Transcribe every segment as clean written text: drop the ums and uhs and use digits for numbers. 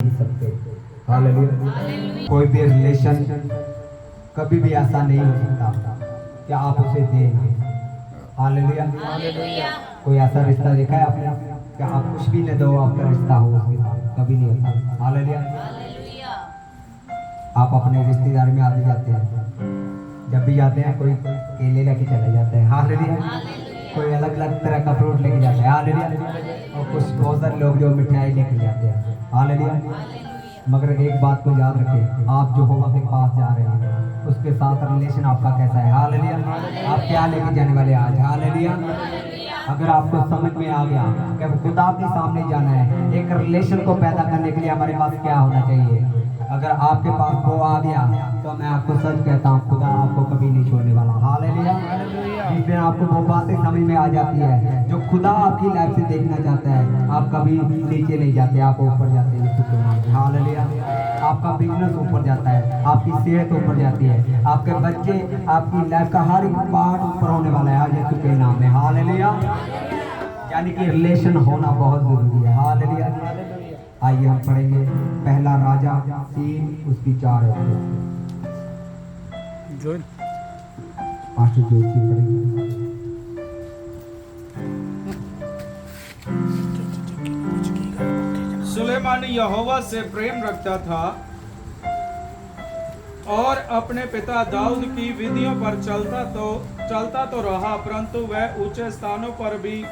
नहीं सकते। हालेलुया। कोई भी रिलेशन कभी भी ऐसा नहीं हो सकता कि आप उसे देंगे। हालेलुया। कोई ऐसा रिश्ता देखा है आपने कि आप कुछ भी न दो आपका रिश्ता हो उसके साथ? कभी नहीं होता। हालेलुया। आप अपने रिश्तेदार में आते जाते हैं, जब भी जाते हैं कोई केले लेके चले जाते हैं। हालेलुया। कोई अलग अलग तरह का फ्रूट लेके जाता है। हालेलुया। और कुछ बहुत सारे लोग जो मिठाई लेके जाते हैं। हालेलुया। मगर एक बात को याद रखें, आप जो होगा के पास जा रहे हैं उसके साथ रिलेशन आपका कैसा है। हालेलुया। आप क्या लेके जाने वाले आज। हालेलुया। अगर आपको समझ में आ गया कि अब खुदा के सामने जाना है, एक रिलेशन को पैदा करने के लिए हमारे पास क्या होना चाहिए, अगर आपके पास वो आ गया तो मैं आपको सच कहता हूँ, खुदा आपको कभी नहीं छोड़ने वाला। हालेलुया। जिस दिन आपको वो बातें समझ में आ जाती है जो खुदा आपकी लाइफ से देखना चाहता है, आप कभी नीचे नहीं जाते, आप ऊपर जाते हैं। हालेलुया। आपका बिजनेस ऊपर जाता है, आपकी सेहत ऊपर जाती है, आपके बच्चे, आपकी लाइफ का हर एक पार्ट ऊपर होने वाला है आज यीशु के नाम में। हालेलुया। यानी कि रिलेशन होना बहुत जरूरी है। हालेलुया। आइए हम पढ़ेंगे पहला राजा 3 उसकी 4 पास्टर जोशी पढ़ेंगे। सुलेमान यहोवा से प्रेम रखता था और अपने पिता दाऊद की विधियों पर चलता तो रहा, परंतु वह ऊंचे स्थानों पर भी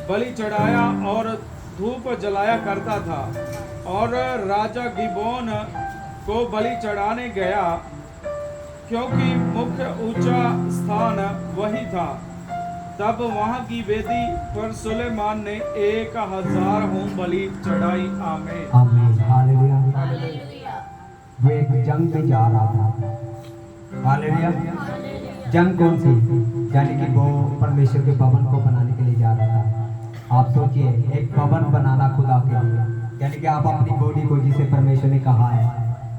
बलि चढ़ाया और धूप जलाया करता था। और राजा गिबोन को बलि चढ़ाने गया क्योंकि मुख्य ऊंचा स्थान वही था। तब वहां की वेदी पर सुलेमान ने 1000 होम बलि चढ़ाई। आमीन। आमीन। हालेलुया। वो एक जंग में जा रहा था। हालेलुया। जंग कौन सी? यानी कि वो परमेश्वर के भवन को बनाने के लिए जा रहा था। आप सोचिए, एक भवन बनाना खुदा के लिए, यानी कि आप अपनी बॉडी को जिसे परमेश्वर ने कहा है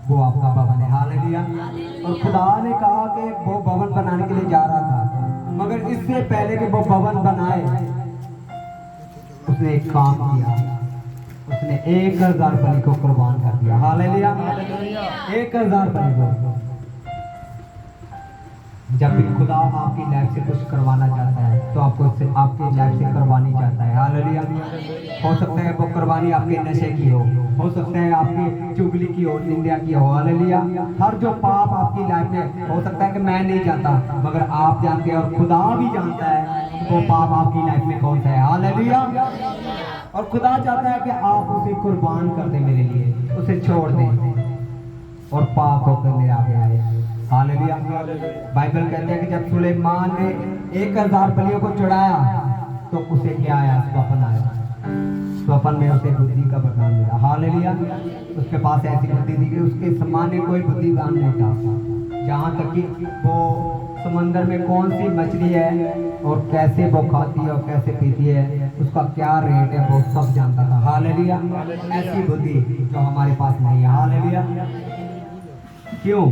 वो आपका भवन है। हालेलुया। और खुदा ने कहा कि वो भवन बनाने के लिए जा रहा था, मगर इससे पहले कि वो भवन बनाए उसने एक काम किया, उसने 1000 बलि को कुर्बान कर दिया। हालेलुया। 1000 बलि को। जब भी खुदा आपकी लाइफ से कुछ करवाना चाहता है तो आपको आपकी लाइफ से करवानी चाहता है। हालेलुया। हो सकता है वो कुर्बानी आपके नशे की हो सकता है आपकी चुगली की हो, निंदा की हो। हालेलुया। हर जो पाप आपकी लाइफ में हो सकता है कि मैं नहीं जानता, मगर आप जानते हैं और खुदा भी जानता है वो पाप आपकी लाइफ में कौन सा है। हालेलुया। और खुदा चाहता है कि आप उसे कुर्बान कर दें मेरे लिए, उसे छोड़ दें और पाप होकर मेरे आगे आए। हालेलुया। बाइबल कहते हैं कि जब सुलेमान ने 1000 बलियों को चढ़ाया तो उसे क्या आया? स्वप्न आया। स्वप्न में उसे बुद्धि का वरदान मिला। हालेलुया। उसके पास ऐसी बुद्धि थी कि उसके सामान्य कोई बुद्धिमान नहीं था। जहाँ तक कि वो समंदर में कौन सी मछली है और कैसे वो खाती है और कैसे पीती है, उसका क्या रेट है, वो सब जानता था। हालेलुया। ऐसी बुद्धि जो हमारे पास नहीं है। हालेलुया। क्यों?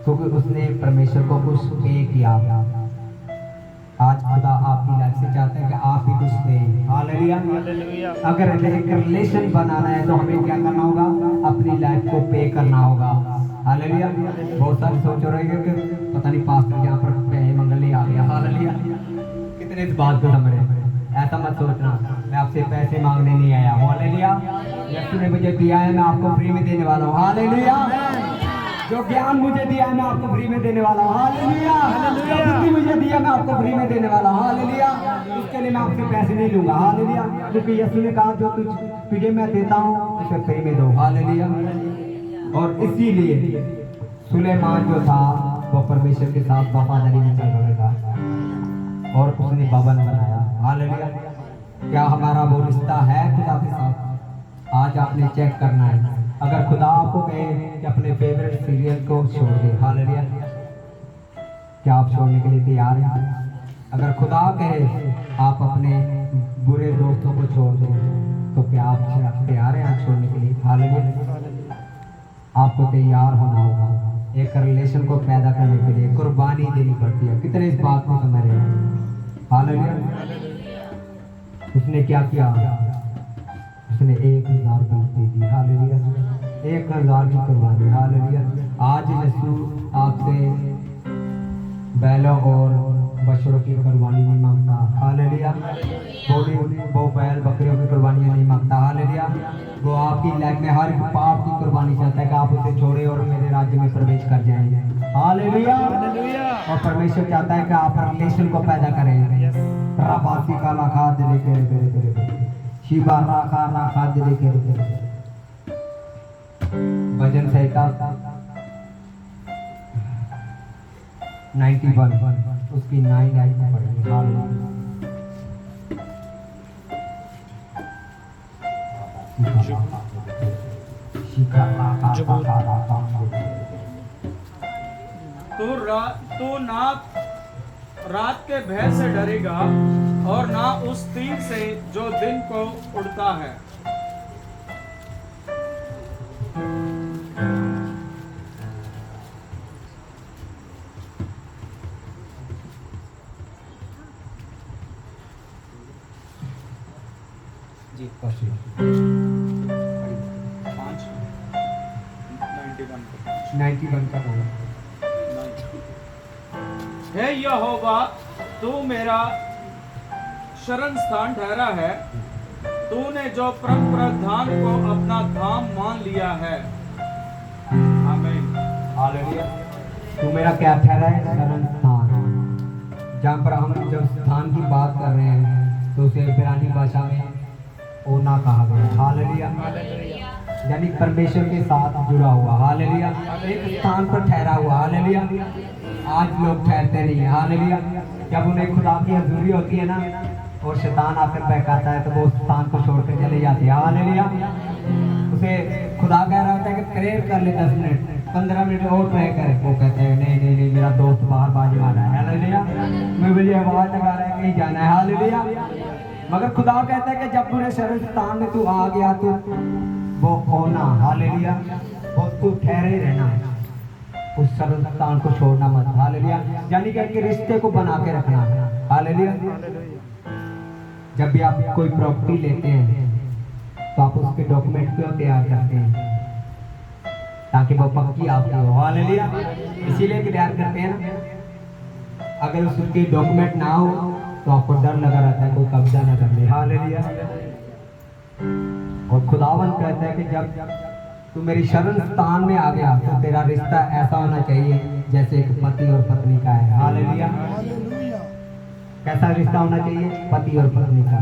क्योंकि उसने परमेश्वर को कुछ पे किया। आज खुदा आपकी लाइफ से चाहता है कि आप भी कुछ दें। हालेलुया। अगर एक रिलेशन बनाना है तो हमें क्या करना होगा? अपनी लाइफ को पे करना होगा। हालेलुया। बहुत सारे सोच रहे हैं कि पता नहीं पास्टर यहाँ पर पैसे मंगने आ गया। हालेलुया। कितने इस बात को समझ रहे? ऐसा मत सोचना, मैं आपसे पैसे मांगने नहीं आया हूँ। हालेलुया। यीशु ने मुझे दिया है, मैं आपको फ्री में देने वाला हूँ। हालेलुया। जो ज्ञान मुझे दिया है मैं आपको फ्री में देने वाला हूँ। हालेलुया। जो बुद्धि मुझे दिया मैं आपको फ्री में देने वाला हूँ। हालेलुया। इसके लिए मैं आपसे पैसे नहीं लूंगा। हालेलुया। क्योंकि यीशु ने कहा जो तुझे मैं देता हूँ उसे फ्री में दो। हालेलुया। और इसीलिए सुलेमान जो था वो परमेश्वर के साथ वफादारी में चल रहा था और उसने भवन बनाया। हालेलुया। क्या हमारा वो रिश्ता है खुदा के साथ? आज आपने चेक करना है। अगर खुदा आपको कहे कि अपने फेवरेट सीरियल को छोड़ दे, हालेलुया, क्या आप छोड़ने के लिए तैयार हैं? अगर खुदा कहे आप अपने बुरे दोस्तों को छोड़ दें तो क्या आप तैयार हैं आज छोड़ने के लिए? हालेलुया। आपको तैयार होना होगा। एक रिलेशन को पैदा करने के लिए कुर्बानी देनी पड़ती है। कितने इस बात को समझ रहे हैं? हालेलुया। उसने क्या किया? उसने 1000 ऊँट दे दी। हालेलुया। 1000 की कुर्बानी। हालेलुया। आज यीशु आपसे बैलों और बछड़ों की कुर्बानी नहीं मांगता। हालेलुया। वो बैल बकरियों की कुर्बानियाँ नहीं मांगता। हालेलुया। वो आपकी लाइफ में हर एक पाप की कुर्बानी चाहता है कि आप उसे छोड़े और मेरे राज्य में प्रवेश कर जाएंगे। हालेलुया। और परमेश्वर चाहता है कि आप रिलेशन को पैदा करें। राबासी का लाखा दिले के शिवा राखा राखा दिले के भजन संहिता 91 उसकी 9 आयत में पढ़ेंगे। हालेलुया। तू ना रात के भय से डरेगा और ना उस तीर से जो दिन को उड़ता है। जी क्वेश्चन 91 का बोलो। हे यहोवा, तू मेरा शरण स्थान ठहरा है। तूने जो परम प्रधान को अपना धाम मान लिया है। आमीन। हालेलुया। तू मेरा क्या ठहरा है? शरण स्थान। जहाँ पर हम जब स्थान की बात कर रहे हैं तो उसे इब्रानी भाषा में ओना कहा गया। हालेलुया। यानी परमेश्वर के साथ जुड़ा हुआ। हालेलुया। एक स्थान पर ठहरा हुआ। हालेलुया। आज लोग ठहरते नहीं है। हालेलुया। जब उन्हें खुदा की हजूरी होती है ना और शैतान आकर बहकाता है तो वो उस स्थान को छोड़कर चले जाते हैं। हालेलुया। उसे खुदा कह रहा होता है कि प्रेयर कर ले 10 मिनट 15 मिनट और प्रे करे। वो कहते हैं नहीं नहीं नहीं, मेरा दोस्त बाहर बाजी वाला है। हालेलुया। मैं मुझे आवाज लगा रहा है कहीं जाना है। हालेलुया। मगर खुदा कहता है कि जब पूरे शरण स्थान में तू आ गया तो वो होना। हालेलुया। वो तू ठहरे रहना, उस शरण स्थान को छोड़ना मत। हालेलुया। यानी कि एक रिश्ते को बना के रखना। हालेलुया। जब भी आप कोई प्रॉपर्टी लेते हैं तो आप उसके डॉक्यूमेंट क्यों तैयार करते हैं? ताकि वो पक्की आपकी हो। हालेलुया। इसीलिए तैयार करते हैं ना। अगर उसके डॉक्यूमेंट ना हो तो आपको डर लगा रहता है कोई कब्जा ना कर ले। हालेलुया। और खुदावन कहता है कि जब तू मेरी शरण स्थान में आ गया तो तेरा रिश्ता ऐसा होना चाहिए जैसे एक पति और पत्नी का है। हालेलुया। कैसा रिश्ता होना चाहिए? पति और पत्नी का।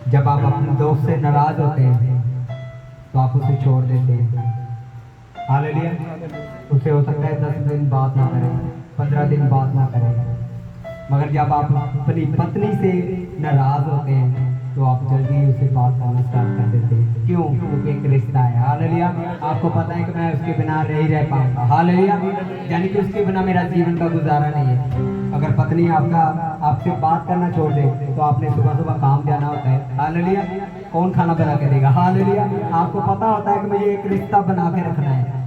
जब आप अपने दोस्त से नाराज होते हैं तो आप उसे छोड़ देते हैं। हालेलुया। उसे हो सकता है 10 दिन बात ना करें, 15 दिन बात ना करें, मगर जब आप अपनी पत्नी से नाराज होते हैं तो आप जल्दी उसे बात करना स्टार्ट कर देते हैं। क्यों? क्योंकि एक रिश्ता है। हालेलुया। आपको पता है कि मैं उसके बिना नहीं रह पाऊंगा। हालेलुया। यानी कि उसके बिना मेरा जीवन का गुजारा नहीं है। अगर पत्नी आपसे बात करना छोड़ दे तो आपने सुबह सुबह काम जाना होता है। हालेलुया। कौन खाना बना के देगा? हालेलुया। आपको पता होता है कि मुझे एक रिश्ता बना के रखना है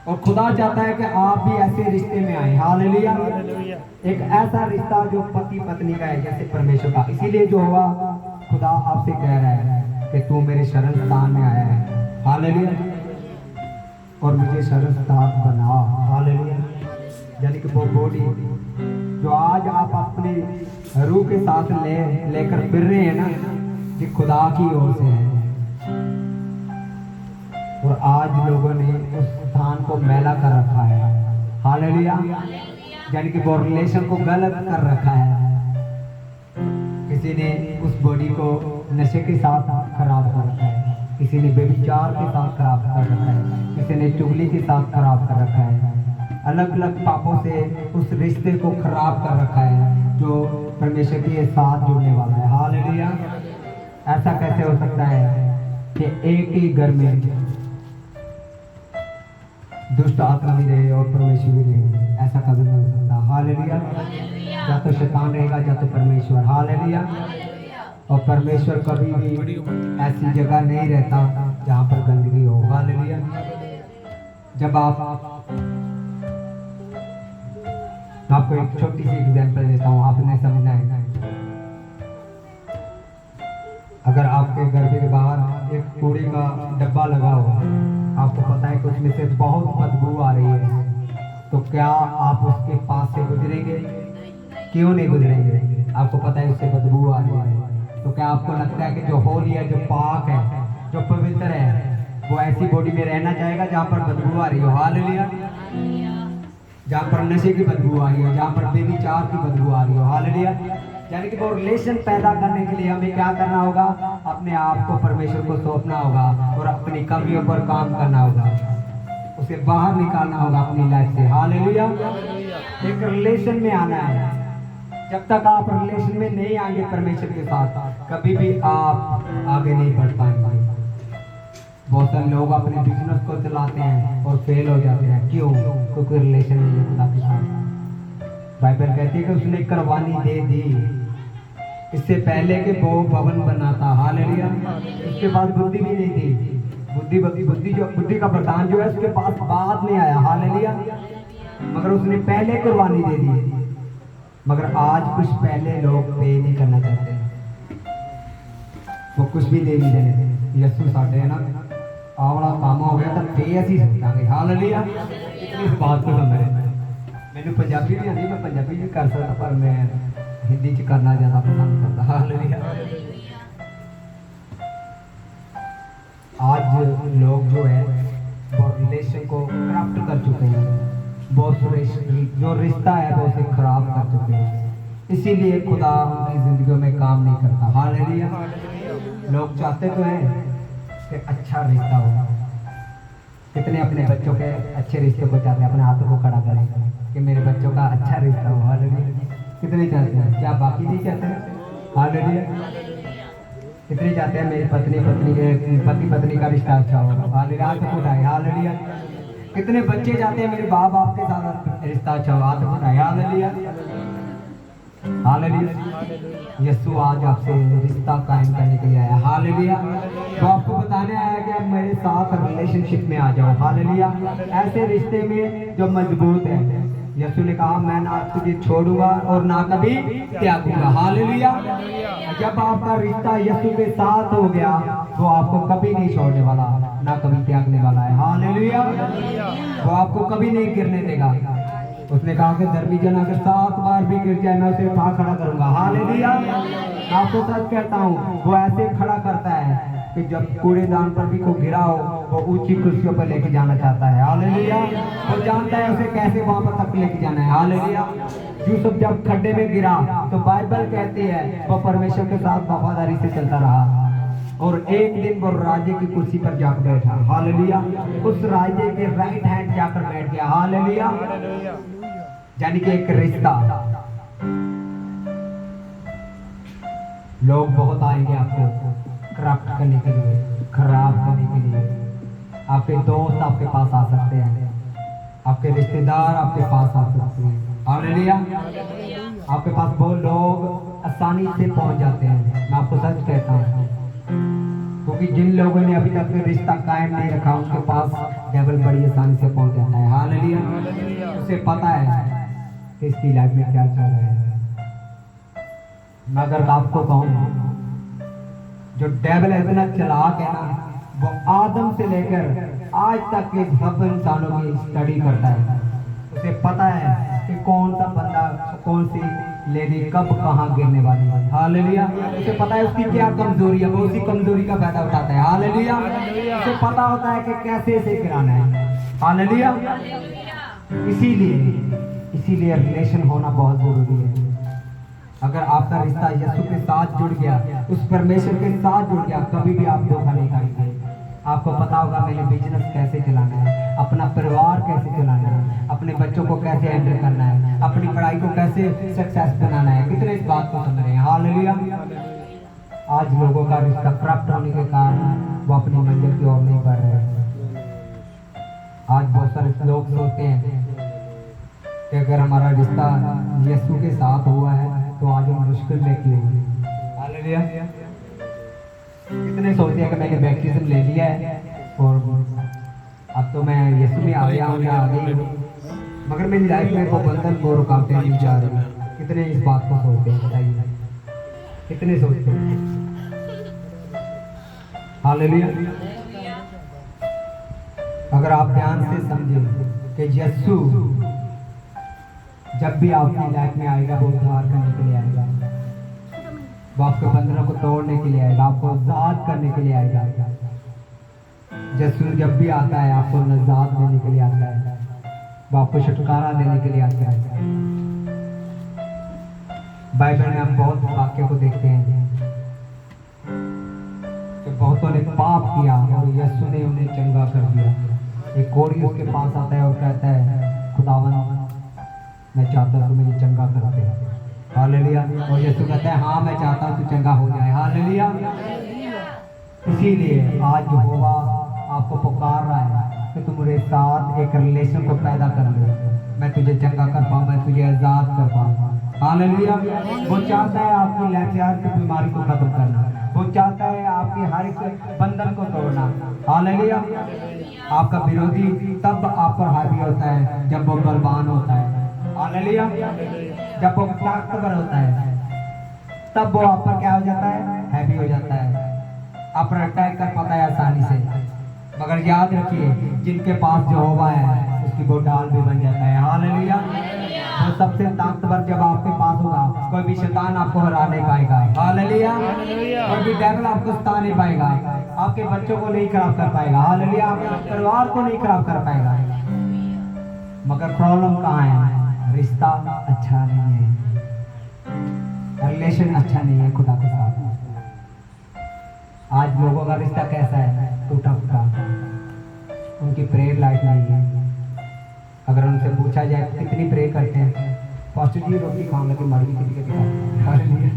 और खुदा चाहता है कि आप भी ऐसे रिश्ते में आए। हालेलुया। एक ऐसा रिश्ता जो पति पत्नी का है जैसे परमेश्वर का। इसीलिए जो हुआ खुदा आपसे कह रहा है कि तू मेरे शरण स्थान में आया है। हालेलुया। और मुझे शरण स्थान बना। हालेलुया। यानी कि वो बॉडी जो आज आप अपनी रूह के साथ लेकर फिर रहे हैं ना, ये खुदा की ओर से है। और आज लोगों ने उस स्थान को मैला कर रखा है। हालेलुया। यानी कि वो रिलेशन को गलत कर रखा है। किसी ने उस बॉडी को नशे के साथ खराब कर रखा है, किसी ने व्यभिचार के साथ खराब कर रखा है, किसी ने चुगली के साथ खराब कर रखा है। अलग अलग पापों से उस रिश्ते को खराब कर रखा है जो परमेश्वर के साथ जुड़ने वाला है। हालेलुया। ऐसा कैसे हो सकता है कि एक ही घर में दुष्ट आत्मा भी रहे और परमेश्वर भी रहे? ऐसा कभी नहीं हो सकता। हालेलुया। या तो शैतान रहेगा या तो परमेश्वर। हालेलुया। और परमेश्वर कभी भी ऐसी जगह नहीं रहता जहाँ पर गंदगी हो। हालेलुया। जब आपको एक छोटी सी एग्जांपल देता हूँ, आपने समझना है। अगर आपके घर के बाहर एक कूड़े का डब्बा लगा हो, आपको पता है कि उसमें से बहुत बदबू आ रही है, तो क्या आप उसके पास से गुजरेंगे? क्यों नहीं गुजरेंगे? आपको पता है उससे बदबू आ रही है, तो क्या आपको लगता है कि जो होली है, जो पाक है, जो पवित्र है, वो ऐसी बॉडी में रहना चाहेगा जहाँ पर बदबू आ रही हो? हालेलुया। जहाँ पर नशे की बदबू आ रही हो, जहाँ पर बेविचार की बदबू आ रही हो। हालेलुया। यानी कि वो रिलेशन पैदा करने के लिए हमें क्या करना होगा? अपने आप को परमेश्वर को सौंपना होगा और अपनी कमियों पर काम करना होगा, उसे बाहर निकालना होगा अपनी लाइफ से। हालेलुया। एक रिलेशन में आना है। जब तक आप रिलेशन में नहीं आएंगे परमेश्वर के साथ, कभी भी आप आगे नहीं बढ़ पाएंगे। बहुत सारे लोग अपने बिजनेस को चलाते हैं और फेल हो जाते हैं। क्यों? क्योंकि रिलेशन नहीं है खुदा के साथ। बाइबल कहती है कि उसने कुर्बानी दे दी इससे पहले कि वो भवन बनाता। हालेलुया। उसके पास बुद्धि भी नहीं थी। बुद्धि का प्रधान जो है उसके पास बाद में आया। हालेलुया। मगर उसने पहले कुर्बानी दे दी। मगर आज कुछ पहले लोग पे नहीं करना चाहते, वो कुछ भी दे नहीं देने। यीशु साढ़े है ना आवड़ा काम हो गया तो पे असी सोचांगे। हालेलुया। इस बात को समझ रहे। मैंने पंजाबी भी आती, मैं पंजाबी भी कर सकता, पर मैं हिंदी च करना ज़्यादा पसंद करता। हालेलुया। आज लोग जो है वो रिलेशन को करप्ट कर चुके हैं, बहुत जो रिश्ता है वो उसे खराब कर चुके हैं। इसीलिए खुदा उनकी जिंदगियों में काम नहीं करता। हालेलुया। लोग चाहते तो हैं कि अच्छा रिश्ता हो। कितने अपने बच्चों के अच्छे रिश्ते को चाहते हैं? अपने हाथों को खड़ा करें कि मेरे बच्चों का अच्छा रिश्ता हो। हालेलुया। कितने चाहते हैं? क्या बाकी नहीं चाहते हैं? हालेलुया। कितने चाहते हैं मेरी पति पत्नी का रिश्ता अच्छा हो? हालेलुया। हाथ उठाए। हालेलुया। कितने बच्चे चाहते हैं मेरे बाप बाप के साथ रिश्ता अच्छा हो? हाथ उठाए। हालेलुया। हालेलुया। यीशु आज आपसे रिश्ता कायम करने के लिए आया। हालेलुया। तो आपको बताने आया कि आप मेरे साथ रिलेशनशिप में आ जाओ। हालेलुया। ऐसे रिश्ते में जो मजबूत है। यीशु ने कहा मैं ना तुझे छोड़ूंगा और ना कभी त्यागूंगा। हालेलुया। जब आपका रिश्ता यीशु के साथ हो गया तो आपको कभी नहीं छोड़ने वाला, ना कभी त्यागने वाला है। हालेलुया। वो आपको कभी नहीं गिरने देगा। उसने कहा कि धर्मी जन अगर 7 बार भी गिर जाए मैं उसे उठा खड़ा करूंगा। हालेलुया। आपको सच कहता हूँ वो ऐसे खड़ा करता है कि जब कूड़ेदान पर भी को गिरा हो वो ऊंची कुर्सियों पर लेके जाना चाहता है। हालेलुया। वो जानता है उसे कैसे वहां पर तक लेके जाना है। हालेलुया। यूसुफ जब खड्डे में गिरा तो बाइबल कहती है वो परमेश्वर के साथ वफादारी से चलता रहा और एक दिन वो राजे की कुर्सी पर जाकर बैठा। हालेलुया। उस राजे के राइट हैंड जाकर बैठ गया। हालेलुया। यानी कि एक रिश्ता। लोग बहुत आएंगे आपको करप्ट करने के लिए, खराब करने के लिए। आपके दोस्त आपके पास आ सकते हैं, आपके रिश्तेदार आपके पास आ सकते हैं। हालेलुया। आपके पास वो लोग आसानी से पहुंच जाते हैं। मैं आपको सच कहता हूँ, क्योंकि जिन लोगों ने अभी तक रिश्ता कायम नहीं रखा उनके पास डेविल बड़ी आसानी से पहुंच जाता है। हालेलुया। उसे पता है कि इसकी लाइफ में क्या चल रहा है। मैं अगर आपको कहूँ जो डेविल इतना चालाक है ना, वो आदम से लेकर आज तक के सब इंसानों की स्टडी करता है। उसे पता है कि कौन सा बंदा, कौन सी लेडी कब कहाँ गिरने वाली है। हालेलुया। उसे पता है उसकी क्या कमजोरी है, वो उसी कमजोरी का फायदा उठाता है। हालेलुया। उसे पता होता है कि कैसे इसे गिराना है। हालेलुया। इसीलिए रिलेशन होना बहुत जरूरी है। अगर आपका रिश्ता यीशु के साथ जुड़ गया, उस परमेश्वर के साथ जुड़ गया, कभी भी आप धोखा नहीं खाएंगे। आपको पता होगा मेरे बिजनेस कैसे चलाना है, अपना परिवार कैसे चलाना है, अपने बच्चों को कैसे हैंडल करना है, अपनी पढ़ाई को कैसे सक्सेस बनाना है। कितने इस बात को समझ रहे हैं। हालेलुया। आज लोगों का रिश्ता करप्ट होने के कारण वो अपनी मंजिल की ओर नहीं बढ़ रहे हैं। आज बहुत सारे लोग सोचते हैं कि अगर हमारा रिश्ता यीशु के साथ हुआ है तो आज हम मुश्किल में क्यों हैं। हालेलुया। कितने सोचते हैं कि मैंने बैप्टिज्म ले लिया है और अब तो मैं यीशु में आ गया हूँ या आ गई हूँ, मगर मेरी लाइफ में वो बंधन वो रुकावटें नहीं जा रही। कितने इस बात को सोचते हैं? बताइए, कितने सोचते हैं? हालेलुया। अगर आप ध्यान से समझें कि यीशु जब भी आपकी लाइफ में आएगा वो उद्धार करने के लिए आएगा, वो आपके बंधनों को तोड़ने के लिए आएगा, आपको आजाद करने के लिए आएगा। यीशु जब भी आता है आपको निजात देने के लिए आता है, वो आपको छुटकारा देने के लिए आता है। बाइबल में हम बहुत वाक्य को देखते हैं कि बहुतों ने पाप किया और यीशु ने उन्हें चंगा कर दिया। एक कोढ़ी उसके पास आता है और कहता है खुदावन मैं चाहता हूँ तू मुझे चंगा कर दे। हालेलुया। और यीशु कहता है हाँ मैं चाहता हूँ तू चंगा हो जाए। हालेलुया। इसीलिए आज यहोवा आपको पुकार रहा है कि तुम मेरे साथ एक रिलेशन को पैदा कर ले, मैं तुझे चंगा कर पाऊँ, मैं तुझे आजाद कर पाऊँ। हालेलुया। वो चाहता है आपकी लाइफ से हर एक बीमारी को खत्म करना, वो चाहता है आपकी हर एक बंधन को तोड़ना। हालेलुया। आपका विरोधी तब आप पर हावी होता है जब वो बलवान होता है। हालेलुया। जब वो ताकतवर होता है तब वो आप पर क्या हो जाता है, हैवी हो जाता है, आप पर अटैक कर पाता है आसानी से। मगर याद रखिए जिनके पास यहोवा है उसकी वो ढाल भी बन जाता है। हालेलुया। वो सबसे ताकतवर जब आपके पास होगा कोई भी शैतान आपको हरा नहीं पाएगा। हालेलुया। कोई भी डेविल आपको सता नहीं पाएगा, आपके बच्चों को नहीं खराब कर पाएगा। हालेलुया। आपके परिवार को नहीं खराब कर पाएगा। मगर प्रॉब्लम कहाँ है, रिश्ता अच्छा नहीं है, रिलेशन अच्छा नहीं है खुदा के साथ। आज लोगों का रिश्ता कैसा है, टूटा फूटा, उनकी प्रेयर लाइफ नहीं है। अगर उनसे पूछा जाए कितनी प्रे करते हैं, पास्टर जी रोटी खाने लगे मर भी कितनी कितनी,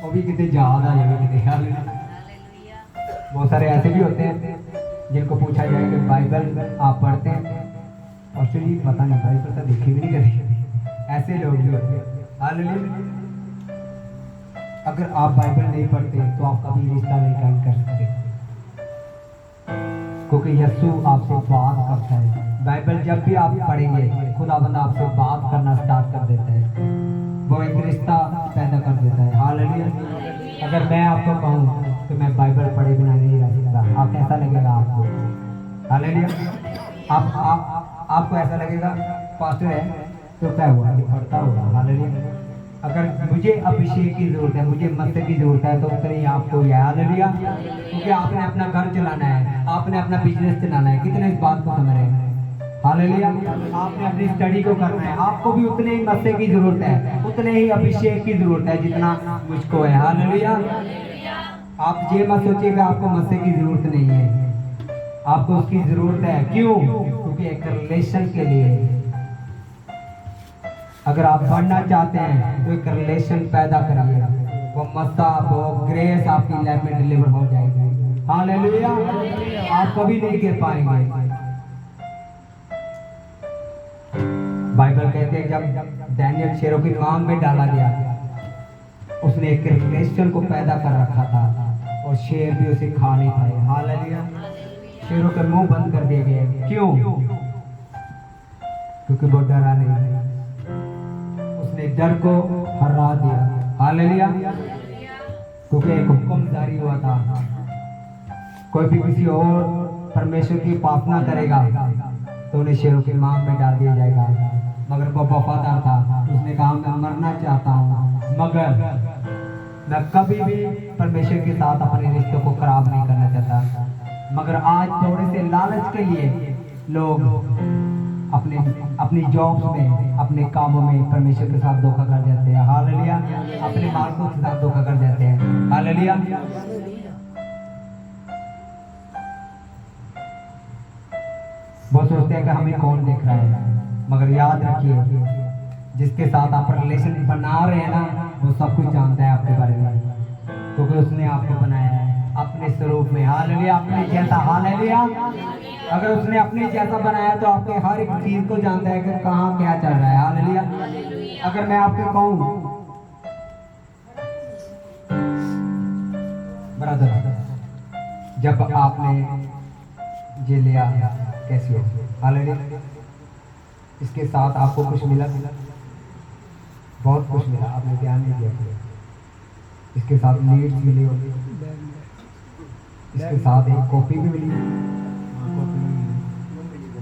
वो भी कितने याद आ जाएगा कितने। बहुत सारे ऐसे भी होते हैं जिनको पूछा जाए कि बाइबल आप पढ़ते हैं, पास्टर जी पता नहीं बाइबल तो देखी भी नहीं कभी। ऐसे लोग भी होते हैं। हालेलुया। अगर आप बाइबल नहीं पढ़ते तो आप कभी रिश्ता नहीं कायम कर सकते, क्योंकि यीशु आपसे बात करता है। बाइबल जब भी आप पढ़ेंगे खुदावंद आपसे बात करना स्टार्ट कर देता है, वो एक रिश्ता पैदा कर देता है। हालेलुया। अगर मैं आपको कहूँ तो मैं बाइबल पढ़े बिना नहीं रह सकता, आप कैसा लगेगा आपको? हालेलुया। आपको ऐसा लगेगा पास्टर है तो क्या हुआ, ये पढ़ता होगा। हालेलुया। अगर मुझे अभिषेक की जरूरत है, मुझे मत्स्य की जरूरत है तो उतनी ही आपको याद लिया, क्योंकि आपने अपना घर चलाना है, आपने अपना बिजनेस चलाना है। कितने इस बात को समझ रहे हैं? हालेलुया। आपने अपनी स्टडी को करना है, आपको भी उतने ही मत्स्य की जरूरत है, उतने ही अभिषेक की जरूरत है जितना मुझको है। हालेलुया। आप ये मत सोचिएगा आपको मत्स्य की जरूरत नहीं है, आपको उसकी जरूरत है। क्यों? क्योंकि एक रिलेशन के लिए। अगर आप बढ़ना चाहते हैं तो एक रिलेशन पैदा करिए, वो मस्ता वो ग्रेस आपकी लाइफ में डिलीवर हो जाएगी। हालेलुया। आप कभी नहीं गिर पाएंगे। बाइबल कहते हैं जब डैनियल शेरों की मांग में डाला गया, उसने एक रिलेशन को पैदा कर रखा था और शेर भी उसे खा नहीं पाए। हालेलुया। शेरों के मुंह बंद कर दिए गए। क्यों? क्योंकि वो डरा नहीं, उसने डर को हरा दिया। हालेलुया। क्योंकि एक हुक्म जारी हुआ था, कोई भी किसी और परमेश्वर की उपासना करेगा तो उन्हें शेरों की मांग में डाल दिया जाएगा। मगर वो वफादार था, उसने कहा मैं मरना चाहता हूँ मगर मैं कभी भी परमेश्वर के साथ अपने रिश्तों को खराब नहीं करना चाहता। मगर आज थोड़े से लालच के लिए लोग अपनी जॉब्स में, अपने कामों में परमेश्वर के साथ धोखा कर जाते हैं। हालेलुया। अपने मार्गों के साथ धोखा कर जाते हैं। हालेलुया। वो सोचते हैं कि हमें कौन देख रहा है, मगर याद रखिए जिसके साथ आप रिलेशन बना रहे हैं ना, वो सब कुछ जानता है आपके बारे में, क्योंकि उसने आपको बनाया है अपने स्वरूप में। हालेलुया। अपने जैसा। हालेलुया। अगर उसने अपने जैसा बनाया तो आपके हर एक चीज को जानता है कि कहाँ क्या चल रहा है। हालेलुया। अगर मैं आपको कहूँ ब्रदर, जब आपने ये लिया कैसी हो? हालेलुया। इसके साथ आपको कुछ मिला? बहुत कुछ मिला, आपने ध्यान नहीं दिया। इसके साथ लीड्स मिली होगी, इसके साथ एक कॉपी भी मिली,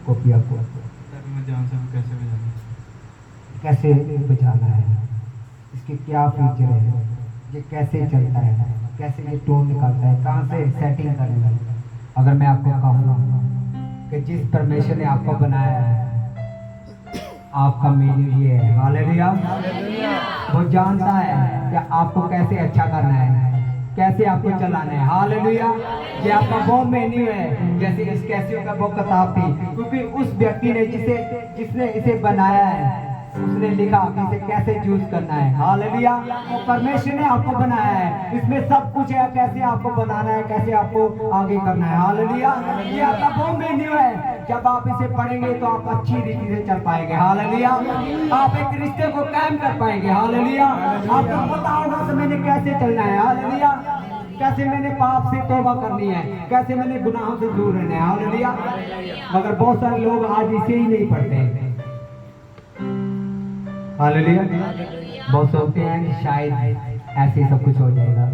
कॉपी आपको मैं जान सकूं कैसे बजाना कैसे बजाना है, इसके क्या फीचर है, ये कैसे चलता है, कैसे ये टोन निकालता है, कहाँ से सेटिंग करनी है। अगर मैं आपको कहूँ कि जिस परमेश्वर ने आपको बनाया है, आपका मेन्यू ये है, हालेलुया। वो जानता है कि आपको कैसे अच्छा करना है, कैसे आपको चलाना है, हालेलुया। ये आपका वो मेन्यू है, जैसे इस कैसियो का वो किताब थी, क्योंकि उस व्यक्ति ने जिसने इसे बनाया है, उसने लिखा कि इसे कैसे यूज करना है, हालेलुया। तो परमेश्वर ने आपको बनाया है, इसमें सब कुछ है, कैसे आपको बनाना है, कैसे आपको आगे करना है, हालेलुया। ये आपका वो मेन्यू है, जब आप इसे पढ़ेंगे तो आप अच्छी रीति से चल पाएंगे, हालेलुया। आप एक रिश्ते को कायम कर पाएंगे, हालेलुया। आपको पता होगा कि मैंने कैसे चलना है, हालेलुया, कैसे मैंने पाप से तौबा करनी है, कैसे मैंने गुनाहों से दूर रहना है, हालेलुया। मगर बहुत सारे लोग आज इसे ही नहीं पढ़ते, हालेलुया। बहुत सोचते हैं कि शायद ऐसे सब कुछ हो जाएगा,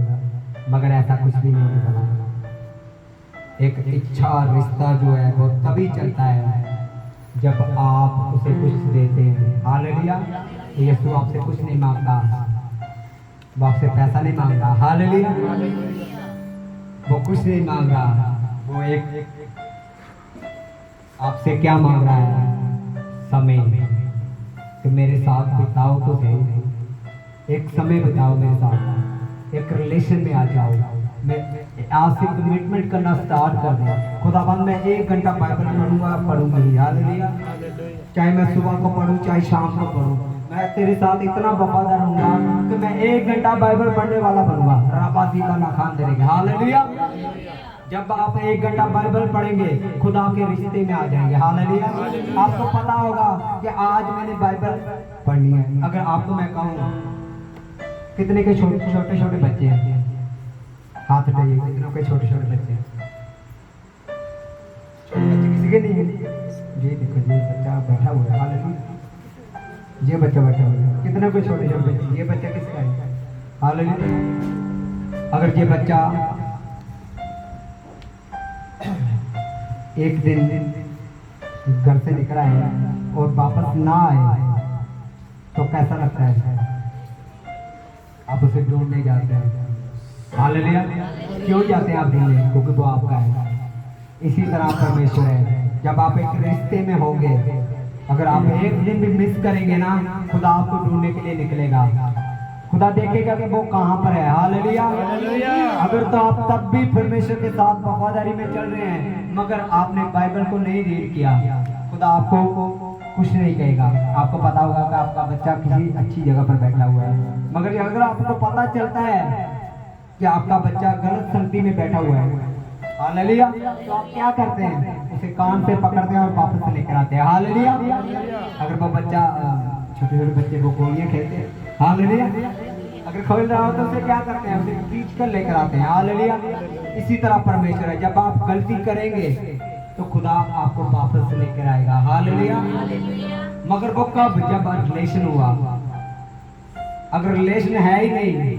मगर ऐसा कुछ भी नहीं होने वाला। एक इच्छा रिश्ता जो है वो तभी चलता है जब आप उसे कुछ देते हैं, हालेलुया। यीशु आपसे कुछ नहीं मांगता, वो आपसे पैसा नहीं मांगता, हालेलुया। वो कुछ नहीं मांग रहा, वो एक आपसे क्या मांग रहा है, समय। कि मेरे साथ बिताओ तो सही, एक समय बिताओ मेरे साथ, एक रिलेशन में आ जाओ। मैं आज से कमिटमेंट करना स्टार्ट कर दें, खुदाबंद मैं 1 घंटा बाइबल पढ़ूंगी, हालेलुया। चाहे मैं सुबह को पढ़ूं चाहे शाम को पढ़ूं, मैं तेरे साथ इतना वफादार रहूंगा कि मैं 1 घंटा बाइबल पढ़ने वाला बनूंगा, राबाती का ना खान देंगे, हालेलुया। जब आप 1 घंटा बाइबल पढ़ेंगे, खुदा के रिश्ते में आ जाएंगे, हालेलुया। आपको पता होगा कि आज मैंने बाइबल पढ़नी है। अगर आपको मैं कहूँ कितने के छोटे छोटे बच्चे हैं, हाथ उठाइए, कितनों के छोटे छोटे बच्चे हैं? छोटे बच्चे किसी के नहीं है? ये देखो, ये बच्चा बैठा हुआ है, हालेलुया। ये बच्चा बैठा हुआ है, कितने के छोटे छोटे बच्चे, ये बच्चा किसका है, हालेलुया। अगर ये बच्चा एक दिन घर से निकला है और वापस ना आए तो कैसा लगता है? आप उसे ढूंढने जाते हैं, हालेलुया। क्यों जाते हैं आप ढूंढने? क्योंकि वो आपका है। इसी तरह परमेश्वर है, जब आप एक रिश्ते में होंगे, अगर आप एक दिन भी मिस करेंगे ना, खुदा आपको ढूंढने के लिए निकलेगा। खुदा देखेगा कि वो कहाँ पर है, हालेलुया। अगर तो आप तब भी परमेश्वर के साथ वफादारी में चल रहे हैं, मगर आपने बाइबल को नहीं रीड किया, खुदा आपको कुछ नहीं कहेगा। आपको पता होगा कि आपका बच्चा किसी अच्छी जगह पर बैठा हुआ है, मगर अगर आपको पता चलता है कि आपका बच्चा गलत संगति में बैठा हुआ है, हालेलुया, तो आप क्या करते हैं? उसे कान से पकड़ते हैं और वापस लेकर आते हैं, हालेलुया। अगर वो बच्चा, छोटे छोटे बच्चे वो गोलियां खेलते हैं, हालेलुया, अगर खोल रहा हो तो उसे क्या करते हैं? उसे खींच कर लेकर आते हैं, हालेलुया। इसी तरह परमेश्वर है, जब आप गलती करेंगे तो खुदा आपको वापस लेकर आएगा, हालेलुया। मगर वो कब? जब रिलेशन हुआ। अगर रिलेशन है ही नहीं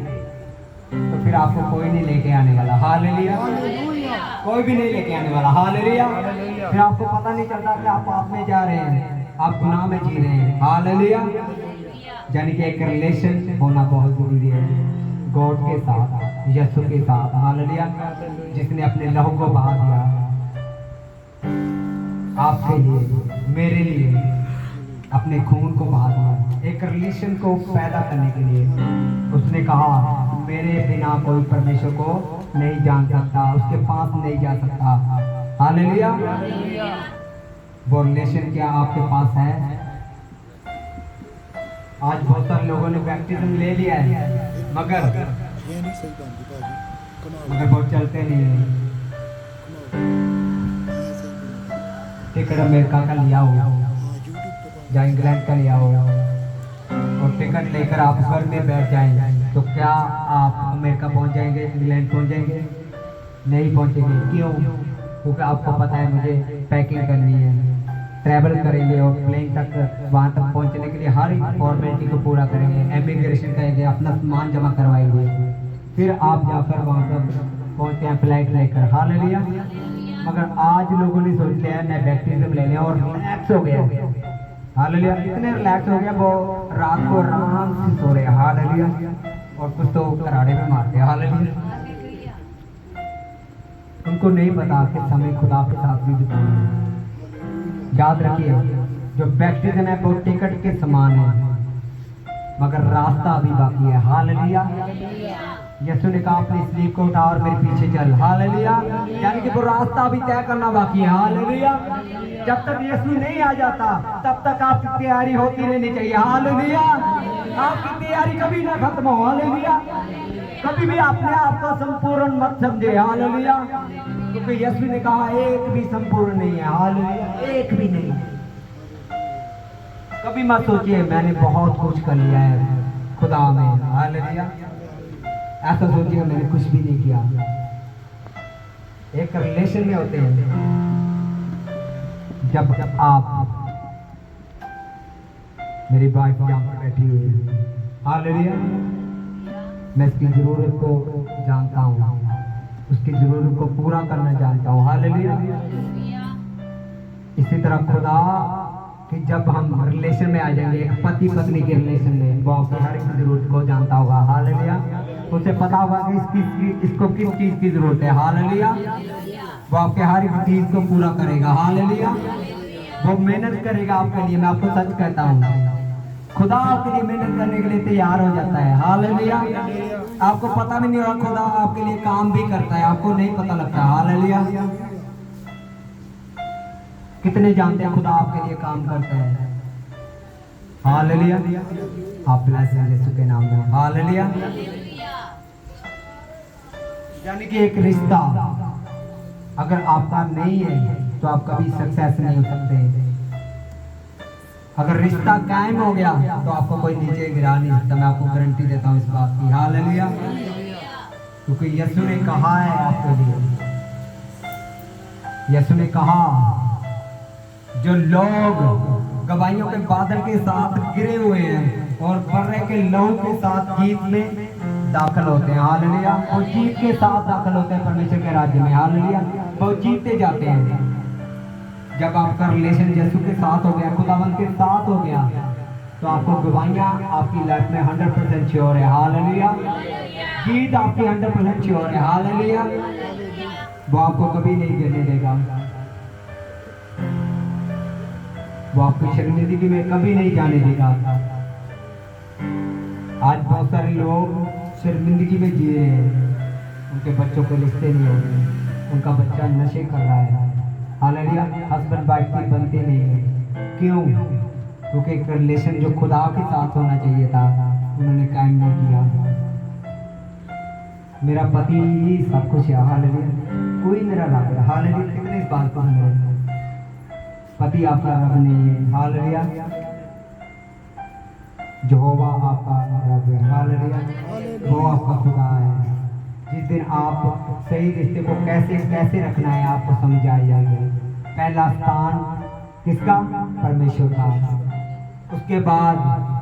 तो फिर आपको कोई नहीं लेके आने वाला, हालेलुया। कोई भी नहीं लेके आने वाला, हालेलुया। फिर आपको पता नहीं चलता कि आप पाप में जा रहे हैं, आप गुनाह में जी रहे हैं, हालेलुया। यानी कि एक रिलेशन होना बहुत जरूरी है गॉड के साथ, यीशु के साथ, हालेलुया, जिसने अपने लहू को बहा दिया आपके लिए, मेरे लिए, अपने खून को बहा दिया एक रिलेशन को पैदा करने के लिए। उसने कहा मेरे बिना कोई परमेश्वर को नहीं जान सकता, उसके पास नहीं जा सकता, हालेलुया। वो रिलेशन क्या आपके पास है? आज बहुत सारे लोगों ने बैप्टिज्म ले लिया है, मगर वो चलते नहीं है। टिकट अमेरिका का लिया हो या इंग्लैंड का लिया हो और टिकट लेकर आप घर में बैठ जाएं, तो क्या आप अमेरिका पहुंच जाएंगे, इंग्लैंड पहुंच जाएंगे? नहीं पहुंचेंगे। क्यों? क्योंकि आपको पता है मुझे पैकिंग करनी है, ट्रैवल करेंगे और प्लेन तक वहाँ तक पहुँचने के लिए हर एक फॉर्मेलिटी को पूरा करेंगे, इमिग्रेशन करेंगे, अपना सामान जमा करवाएंगे, फिर आप जाकर वहाँ पर पहुंचते हैं फ्लाइट लेकर, हालेलुया। मगर आज लोगों ने सोच लिया मैं बैप्टिज्म ले लें और रिलैक्स हो गया, हालेलुया। इतने रिलैक्स हो गया वो रात को आराम से सो रहे, हालेलुया। और कुछ तो कराड़े में मारते, हालेलुया। उनको नहीं पता कि समय खुदा के साथ भी बिताना है। याद रखिए, जो बैप्टिज्म है वो टिकट के समान है, मगर रास्ता अभी बाकी है, हालेलुया। यीशु ने कहा अपनी स्लीप को उठा और मेरे पीछे चल, हालेलुया। यानी कि वो रास्ता अभी तय करना बाकी है, हालेलुया। जब तक यीशु नहीं आ जाता तब तक आपकी तैयारी होती रहनी चाहिए, हालेलुया। आपकी तैयारी कभी ना खत्म हो, हालेलुया। कभी भी अपने आप को संपूर्ण मत समझे, हालेलुया। क्योंकि यीशु ने कहा एक भी संपूर्ण नहीं है, हालेलुया, एक भी नहीं। कभी मत सोचिए मैंने बहुत कुछ कर लिया है खुदा में, हालेलुया। ऐसा सोचिए मैंने कुछ भी नहीं किया। एक रिलेशन में होते हैं, जब आप, मेरी वाइफ यहाँ पर बैठी हुई है, हालेलुया। मैं इसकी जरूरत को जानता हूँ, उसकी जरूरत को पूरा करना जानता हूँ, हालेलुया। इसी तरह खुदा कि जब हम रिलेशन में आ जाएंगे, एक पति पत्नी के रिलेशन में, वो आपकी हर एक जरूरत को जानता होगा, हालेलुया। उसे पता होगा कि इसको किस चीज की जरूरत है, हालेलुया। वो आपके हर एक चीज को पूरा करेगा, हालेलुया। वो मेहनत करेगा आपके लिए, मैं आपको सच कहता हूँ, खुदा आपके लिए मेहनत करने के लिए तैयार हो जाता है, हालेलुया। आपको पता भी नहीं होगा खुदा आपके लिए काम भी करता है, आपको नहीं पता लगता, हालेलुया। कितने जानते हैं खुदा आपके लिए काम करता है, हालेलुया। आप ब्लेस हैं यीशु के नाम में, हालेलुया। यानी कि एक रिश्ता अगर आपका नहीं है तो आप कभी सक्सेस नहीं हो सकते। अगर रिश्ता कायम हो गया तो आपको कोई नीचे गिरा नहीं सकता, मैं आपको गारंटी देता हूँ इस बात की, हालेलुया। क्योंकि यीशु ने कहा है आपके लिए, यीशु ने कहा जो लोग गवाहियों के बादल के साथ गिरे हुए हैं और बर्रे के लहू के साथ जीत में दाखिल होते हैं, हालेलुया। वो जीत के साथ दाखिल होते हैं परमेश्वर के राज्य में, हालेलुया। वो जीतते जाते हैं। जब आपका रिलेशन यीशु के साथ हो गया, खुदावंद के साथ हो गया, तो आपको गवाहियां आपकी लाइफ में 100% श्योर है, हालेलुया। जीत आपकी 100% श्योर है, हालेलुया। वो आपको कभी नहीं गिरने देगा, वो आपकी शर्मिंदगी में कभी नहीं जाने देगा। आज बहुत सारे लोग शर्मिंदगी में जी रहे हैं, उनके बच्चों के रिश्ते नहीं हो रहे, उनका बच्चा नशे कर रहा है, हालेलुया। हस्बैंड वाइफ की बनती नहीं है, क्यों? क्योंकि एक रिलेशन जो खुदा के साथ होना चाहिए था उन्होंने कायम नहीं किया। मेरा पति ही सब कुछ है, हालेलुया, कोई मेरा रब है, हालेलुया। कितने इस बात को समझ, पति आपका रब नहीं है, हालेलुया। यहोवा आपका रब है, हालेलुया। वो आपका खुदा है। जिस दिन आप सही रिश्ते को कैसे कैसे रखना है आपको समझ आ जाएगा। पहला स्थान किसका? परमेश्वर का। उसके बाद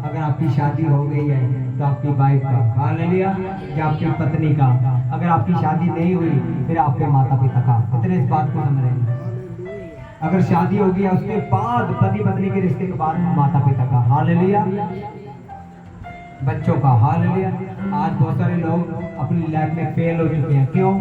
अगर आपकी शादी हो गई है तो आपकी वाइफ का, हालेलुया, या आपकी पत्नी का। अगर आपकी शादी नहीं हुई फिर आपके माता पिता का। इतने इस बात को समझ रहे हैं। अगर शादी हो गया उसके बाद पति पत्नी के रिश्ते के बाद माता पिता का, हालेलुया, बच्चों का, हालेलुया। आज बहुत सारे लोग अपनी लाइफ में फेल हो चुके हैं, क्यों?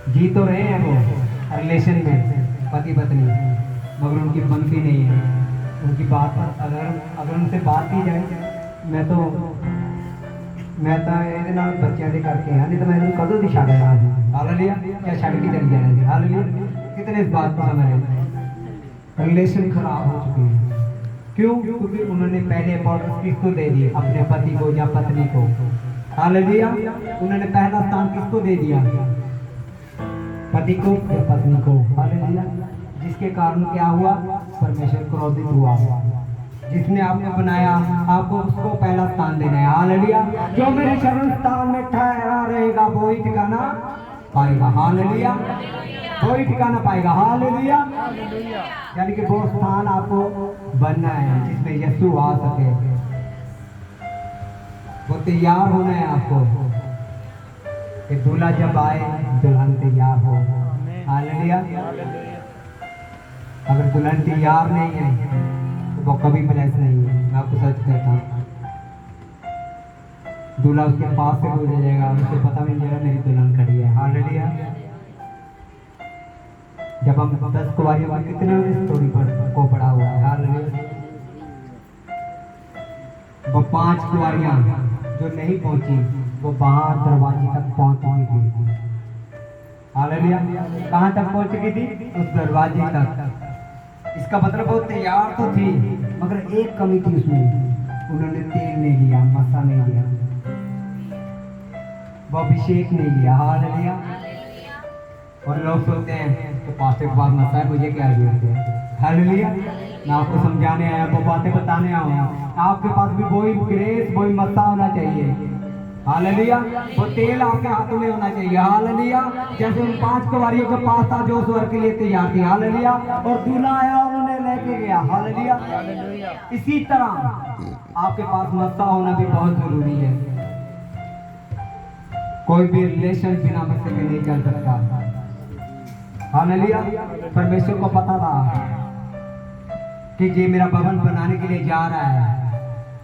जी तो रहे हैं वो रिलेशन में पति पत्नी, मगर उनकी बनती नहीं है। उनकी बात अगर उनसे बात की जाए, मैं तो ये बच्चों से करके हैं, नहीं तो मैं कदों की छड़ रहा हूँ, हालेलुया, क्या छड़ के चली जाने थी, हालेलुया। कितने इस बात को समझ रहे? रिलेशन खराब हो चुके हैं, क्यों? क्योंकि उन्होंने पहले इंपॉर्टेंस किसको दे दी? अपने पति को या पत्नी को, हालेलुया। उन्होंने पहला स्थान किसको दे दिया? पति को या पत्नी को, हालेलुया। जिसके कारण क्या हुआ? परमेश्वर क्रोधित हुआ। जिसने आपको बनाया आपको उसको पहला स्थान देना है, हालेलुया। जो मेरे शरण स्थान में ठहरा रहेगा वो ही ठिकाना पाएगा, हालेलुया, वो ही ठिकाना पाएगा, हालेलुया। यानी कि वो स्थान आपको बनना है जिसमें यीशु आ सके, वो तैयार होना है आपको। कि दूल्हा जब आए दुल्हन तैयार हो। हालेलुया। अगर दुल्हन तैयार नहीं है तो वो कभी ब्लेस नहीं है। मैं आपको सच कहता हूँ, दूल्हा उसके पास से गुजर जाएगा, उसे पता भी नहीं चलेगा मेरी दुल्हन खड़ी है। हालेलुया। जब हम 10 कुंवारियों का कितने स्टोरी को पढ़ा हुआ है। हालेलुया। वो 5 कुंवारियां जो नहीं पहुंची वो बाहर दरवाजे तक पहुंच चुकी थी। हालेलुया। कहाँ तक पहुंच चुकी थी? उस दरवाजे तक। इसका मतलब वो तैयार तो थी मगर एक कमी थी उसमें, उन्होंने तेल नहीं लिया, मसा नहीं लिया, वो अभिषेक नहीं लिया। हालेलुया। और लोग सोचते हैं कि पास्टर के पास मसा है, मुझे क्या जरूरत है। हालेलुया। मैं आपको समझाने आया, वो बातें बताने आया हूँ। आपके पास भी वही ग्रेस, वही मसा होना चाहिए। हालेलुया। वो तेल आपके हाथों में होना चाहिए। हालेलुया। जैसे उन 5 कुंवारियों के पास था जो स्वर्ग के लिए तैयार थी। हालेलुया। और दूल्हा आया, उन्होंने लेके गया। हालेलुया। इसी तरह आपके पास मसा होना भी बहुत जरूरी है। कोई भी रिलेशन बिना मसे के नहीं चल सकता। हालेलुया। परमेश्वर को पता था कि ये मेरा भवन बनाने के लिए जा रहा है।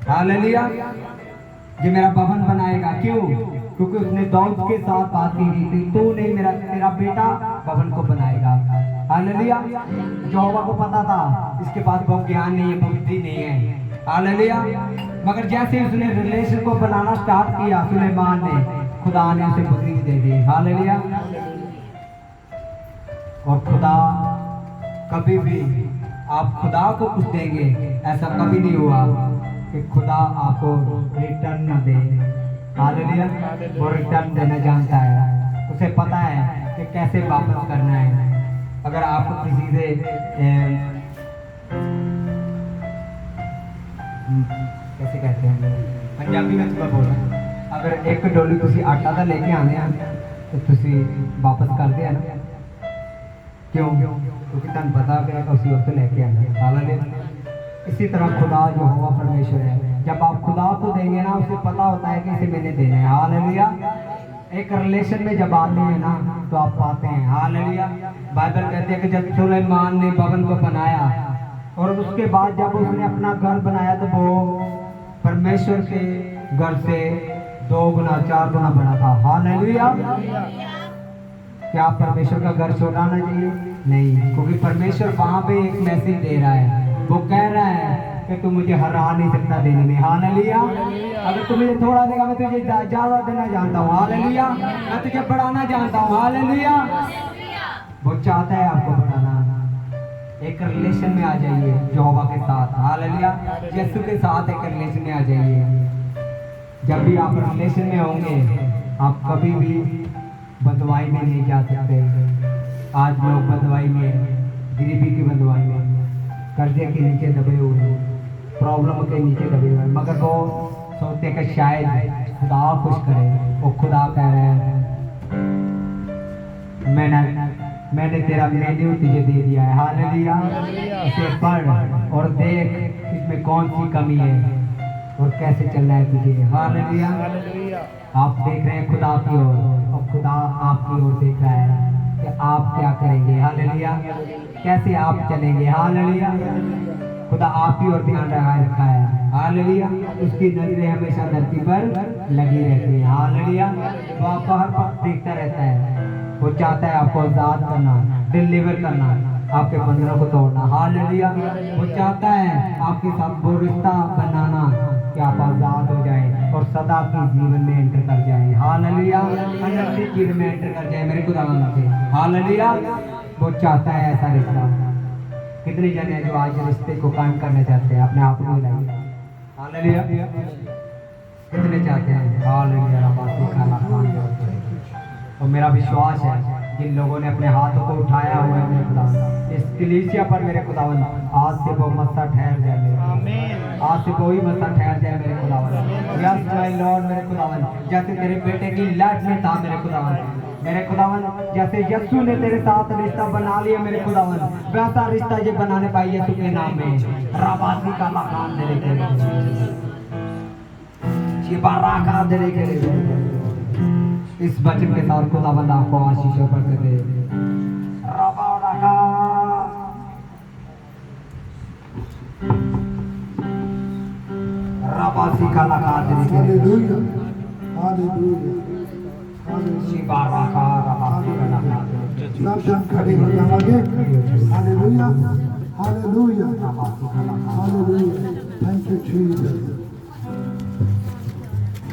हालेलुया। ये मेरा भवन बनाएगा। क्यों? क्योंकि उसने दाऊद के साथ बात की थी, तू नहीं मेरा तेरा बेटा भवन को बनाएगा। हालेलुया। यहोवा को पता था इसके पास बहुत ज्ञान नहीं है, बुद्धि नहीं है। हालेलुया। मगर जैसे उसने रिलेशन को बनाना स्टार्ट किया, सुलेमान ने, खुदा ने उसे बुद्धि दे दी। हालेलुया। और खुदा कभी भी आप खुदा को कुछ देंगे, ऐसा कभी नहीं हुआ कि खुदा आपको रिटर्न न दे। हालेलुया। वो रिटर्न देना जानता है, उसे पता है कि कैसे वापस करना है। अगर आपको किसी से कैसे कहते हैं पंजाबी में तो बोल रहा, अगर एक डोली तुसी आटा का लेके आने तो तुसी वापस कर दिया ना। क्यों? क्योंकि तुम पता कि उसी वक्त लेके आना। हालेलुया। इसी तरह खुदा जो हुआ परमेश्वर है, जब आप खुदा को देंगे ना, उसे पता होता है कि इसे मैंने देना है। हालेलुया। एक रिलेशन में जब आते हैं ना तो आप पाते हैं। हालेलुया। बाइबल कहते हैं कि जब सुलेमान ने भवन को बनाया और उसके बाद जब उसने अपना घर बनाया तो वो परमेश्वर के घर से 2 गुना 4 गुना बड़ा था। हालेलुया। क्या परमेश्वर का घर छोड़ना चाहिए? नहीं, क्योंकि परमेश्वर वहां पे एक मैसेज दे रहा है। वो कह रहा है कि तू मुझे हरा नहीं सकता देने में। हालेलुया। अगर तू मुझे थोड़ा देगा, मैं तुझे ज्यादा देना जानता हूँ। हालेलुया। मैं तुझे बढ़ाना जानता हूँ। हालेलुया। वो चाहता है आपको बढ़ाना। एक रिलेशन में आ जाइए यहोवा के साथ। हालेलुया। यीशु के साथ एक रिलेशन में आ जाइए। जब भी आप रिलेशन में होंगे, आप कभी भी बदवाई में नहीं जा सकते। आज लोग बदवाई में, गरीबी की बदवाई में, कर्जे के नीचे दबे हुए, प्रॉब्लम के नीचे दबे हुए, मगर वो सोचते कि शायद खुदा खुश करे। वो खुदा कह रहे हैं मैंने तेरा मेन्यू तुझे दे दिया है। हालेलुया। इसे पढ़ और देख इसमें कौन सी कमी है और कैसे चलना है तुझे। हालेलुया। आप देख रहे हैं खुदा की ओर और खुदा आपकी ओर देख रहा है कि आप क्या करेंगे। हालेलुया। कैसे आप चलेंगे। हालेलुया। खुदा आपकी ओर ध्यान रखा है। हालेलुया। उसकी नजरें हमेशा धरती पर लगी रहती है। हालेलुया। वो आपको हर वक्त देखता रहता है। वो चाहता है आपको आजाद करना, डिलीवर करना, आपके बंधनों को तोड़ना। हालेलुया। वो चाहता है आपके साथ वो रिश्ता बनाना कि आप आजाद हो जाएं और सदा के जीवन में एंटर कर जाएं। हालेलुया। अनंत जीवन में एंटर कर जाएं मेरे खुदावंद से। हालेलुया। वो चाहता है ऐसा रिश्ता। कितने जने हैं जो आज रिश्ते को कायम करना चाहते हैं? अपने आप को मिलाइए। हालेलुया। कितने चाहते हैं? हालेलुया। और मेरा विश्वास है जिन लोगों ने अपने हाथों को उठाया हुआ है मेरे खुदावंद, इस कलीसिया पर मेरे खुदावंद, आज से वो मस्सा ठहर जाए मेरे खुदावंद। आज से कोई मस्सा ठहर जाए मेरे खुदावंद। यस माय लॉर्ड मेरे खुदावंद। जैसे तेरे बेटे की लाइफ में था मेरे खुदावंद, मेरे खुदावंद, जैसे यीशु ने तेरे साथ रिश्ता बना लिया मेरे खुदावंद, वैसा रिश्ता ये बनाने पाई यीशु के नाम में। राबासी का मकान दे के ये बाराका दे के इस वचन के साथ खुदाबंद आपको आशीषों पर दे। रबासी का लगा दे। हालेलुया हालेलुया शिवा रखा रबासी का लगा दे। सब जन खड़े हो जाओगे। Hallelujah hallelujah hallelujah thank you Jesus.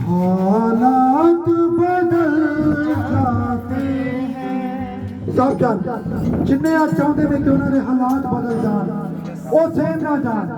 हालात बदल जाते हैं। सब जन जिन्हें आज चाहते हैं कि उन्होंने हालात बदल जान, वो सेम ना जान।